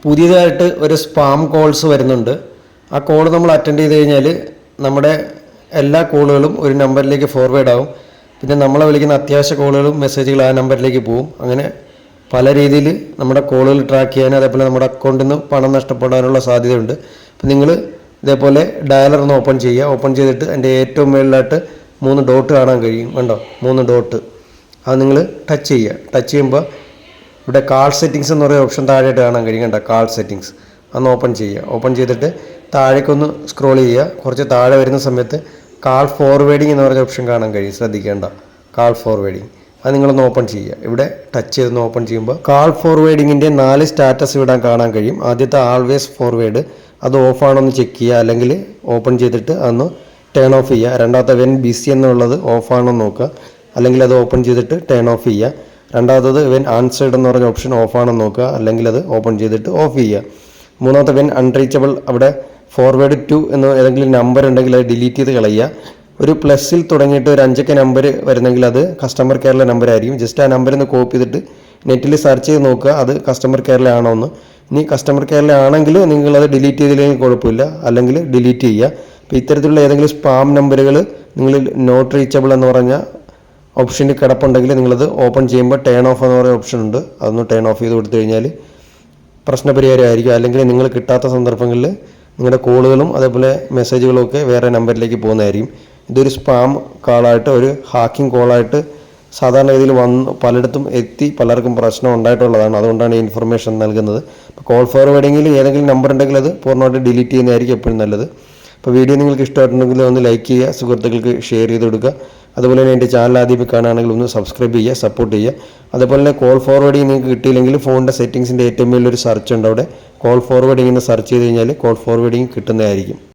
പുതിയതായിട്ട് ഒരു spam calls വരുന്നുണ്ട്. ആ കോൾ നമ്മൾ അറ്റൻഡ് ചെയ്ത് കഴിഞ്ഞാൽ നമ്മുടെ എല്ലാ കോളുകളും ഒരു നമ്പറിലേക്ക് ഫോർവേഡ് ആവും. പിന്നെ നമ്മളെ വിളിക്കുന്ന അത്യാവശ്യ കോളുകളും മെസ്സേജുകൾ ആ നമ്പറിലേക്ക് പോകും. അങ്ങനെ പല രീതിയിൽ നമ്മുടെ കോളുകൾ ട്രാക്ക് ചെയ്യാൻ, അതേപോലെ നമ്മുടെ അക്കൗണ്ടിൽ നിന്ന് പണം നഷ്ടപ്പെടാനുള്ള സാധ്യതയുണ്ട്. അപ്പോൾ നിങ്ങൾ ഇതേപോലെ ഡയലർ ഒന്ന് ഓപ്പൺ ചെയ്യുക. ഓപ്പൺ ചെയ്തിട്ട് എൻ്റെ ഏറ്റവും മുകളിലായിട്ട് 3 ഡോട്ട് കാണാൻ കഴിയും. കണ്ടോ, 3 ഡോട്ട്. അത് നിങ്ങൾ ടച്ച് ചെയ്യുക. ടച്ച് ചെയ്യുമ്പോൾ ഇവിടെ കാൾ സെറ്റിങ്സ് എന്ന് പറയുന്ന ഓപ്ഷൻ താഴെയായിട്ട് കാണാൻ കഴിയും. കണ്ടോ, കാൾ സെറ്റിങ്സ്. അന്ന് ഓപ്പൺ ചെയ്യുക. ഓപ്പൺ ചെയ്തിട്ട് താഴേക്കൊന്ന് സ്ക്രോൾ ചെയ്യുക. കുറച്ച് താഴെ വരുന്ന സമയത്ത് കാൾ ഫോർവേഡിങ് എന്ന് പറഞ്ഞ ഓപ്ഷൻ കാണാൻ കഴിയും. ശ്രദ്ധിക്കേണ്ട, കാൾ ഫോർവേഡിങ്. അത് നിങ്ങളൊന്ന് ഓപ്പൺ ചെയ്യുക. ഇവിടെ ടച്ച് ചെയ്തൊന്ന് ഓപ്പൺ ചെയ്യുമ്പോൾ കാൾ ഫോർവേഡിങ്ങിൻ്റെ 4 സ്റ്റാറ്റസ് ഇവിടെ കാണാൻ കഴിയും. ആദ്യത്തെ ആൾവേസ് ഫോർവേഡ്, അത് ഓഫാണോന്ന് ചെക്ക് ചെയ്യുക, അല്ലെങ്കിൽ ഓപ്പൺ ചെയ്തിട്ട് അതൊന്ന് ടേൺ ഓഫ് ചെയ്യുക. രണ്ടാമത്തെ വെൻ ബിസി എന്നുള്ളത് ഓഫാണോ നോക്കുക, അല്ലെങ്കിൽ അത് ഓപ്പൺ ചെയ്തിട്ട് ടേൺ ഓഫ് ചെയ്യുക. രണ്ടാമത്തത് വെൻ ആൻസേർഡ് എന്ന് പറഞ്ഞ ഓപ്ഷൻ ഓഫാണോ നോക്കുക, അല്ലെങ്കിൽ അത് ഓപ്പൺ ചെയ്തിട്ട് ഓഫ് ചെയ്യുക. മൂന്നാമത്തെ വെൻ അൺറീച്ചബിൾ, അവിടെ ഫോർവേഡ് ടു എന്ന് ഏതെങ്കിലും നമ്പർ ഉണ്ടെങ്കിൽ അത് ഡിലീറ്റ് ചെയ്ത് കളയുക. ഒരു പ്ലസ്സിൽ തുടങ്ങിയിട്ട് ഒരു 5 നമ്പർ വരുന്നെങ്കിൽ അത് കസ്റ്റമർ കെയറിലെ നമ്പർ ആയിരിക്കും. ജസ്റ്റ് ആ നമ്പറിൽ നിന്ന് കോപ്പി ചെയ്തിട്ട് നെറ്റിൽ സെർച്ച് ചെയ്ത് നോക്കുക അത് കസ്റ്റമർ കെയറിലെ ആണോ എന്ന്. ഇനി കസ്റ്റമർ കെയറിലെ ആണെങ്കിൽ നിങ്ങളത് ഡിലീറ്റ് ചെയ്തില്ലെങ്കിൽ കുഴപ്പമില്ല, അല്ലെങ്കിൽ ഡിലീറ്റ് ചെയ്യുക. അപ്പോൾ ഇത്തരത്തിലുള്ള ഏതെങ്കിലും സ്പാം നമ്പറുകൾ നിങ്ങൾ നോട്ട് റീച്ചബിൾ എന്ന് പറഞ്ഞ ഓപ്ഷനിൽ കിടപ്പുണ്ടെങ്കിൽ നിങ്ങളത് ഓപ്പൺ ചെയ്യുമ്പോൾ ടേൺ ഓഫ് എന്ന് പറയുന്ന ഓപ്ഷൻ ഉണ്ട്. അതൊന്ന് ടേൺ ഓഫ് ചെയ്ത് കൊടുത്തു കഴിഞ്ഞാൽ പ്രശ്നപരിഹാരമായിരിക്കും. അല്ലെങ്കിൽ നിങ്ങൾ കിട്ടാത്ത സന്ദർഭങ്ങളിൽ നിങ്ങളുടെ കോളുകളും അതേപോലെ മെസ്സേജുകളും ഒക്കെ വേറെ നമ്പറിലേക്ക് പോകുന്നതായിരിക്കും. ഇതൊരു സ്പാം കോളായിട്ട്, ഒരു ഹാക്കിംഗ് കോളായിട്ട് സാധാരണ രീതിയിൽ പലയിടത്തും എത്തി പലർക്കും പ്രശ്നം ഉണ്ടായിട്ടുള്ളതാണ്. അതുകൊണ്ടാണ് ഈ ഇൻഫർമേഷൻ നൽകുന്നത്. അപ്പോൾ കോൾ ഫോർവേഡിങ്ങിൽ ഏതെങ്കിലും നമ്പർ ഉണ്ടെങ്കിൽ അത് പൂർണ്ണമായിട്ട് ഡിലീറ്റ് ചെയ്യുന്നതായിരിക്കും എപ്പോഴും നല്ലത്. അപ്പോൾ വീഡിയോ നിങ്ങൾക്ക് ഇഷ്ടമായിട്ടുണ്ടെങ്കിൽ ഒന്ന് ലൈക്ക് ചെയ്യുക, സുഹൃത്തുക്കൾക്ക് ഷെയർ ചെയ്ത് കൊടുക്കുക. അതുപോലെ തന്നെ എൻ്റെ ചാനൽ ആദ്യമേ കാണുകയാണെങ്കിൽ ഒന്ന് സബ്സ്ക്രൈബ് ചെയ്യുക, സപ്പോർട്ട് ചെയ്യുക. അതുപോലെ തന്നെ കോൾ ഫോർവേഡിങ് നിങ്ങൾക്ക് കിട്ടിയില്ലെങ്കിൽ ഫോണിൻ്റെ സെറ്റിങ്സിൻ്റെ ഏറ്റവും വലിയൊരു സെർച്ച് ഉണ്ട്. അവിടെ കോൾ ഫോർവേഡിങ് എന്ന് സെർച്ച് ചെയ്ത് കഴിഞ്ഞാൽ കോൾ ഫോർവേഡിങ് കിട്ടുന്നതായിരിക്കും.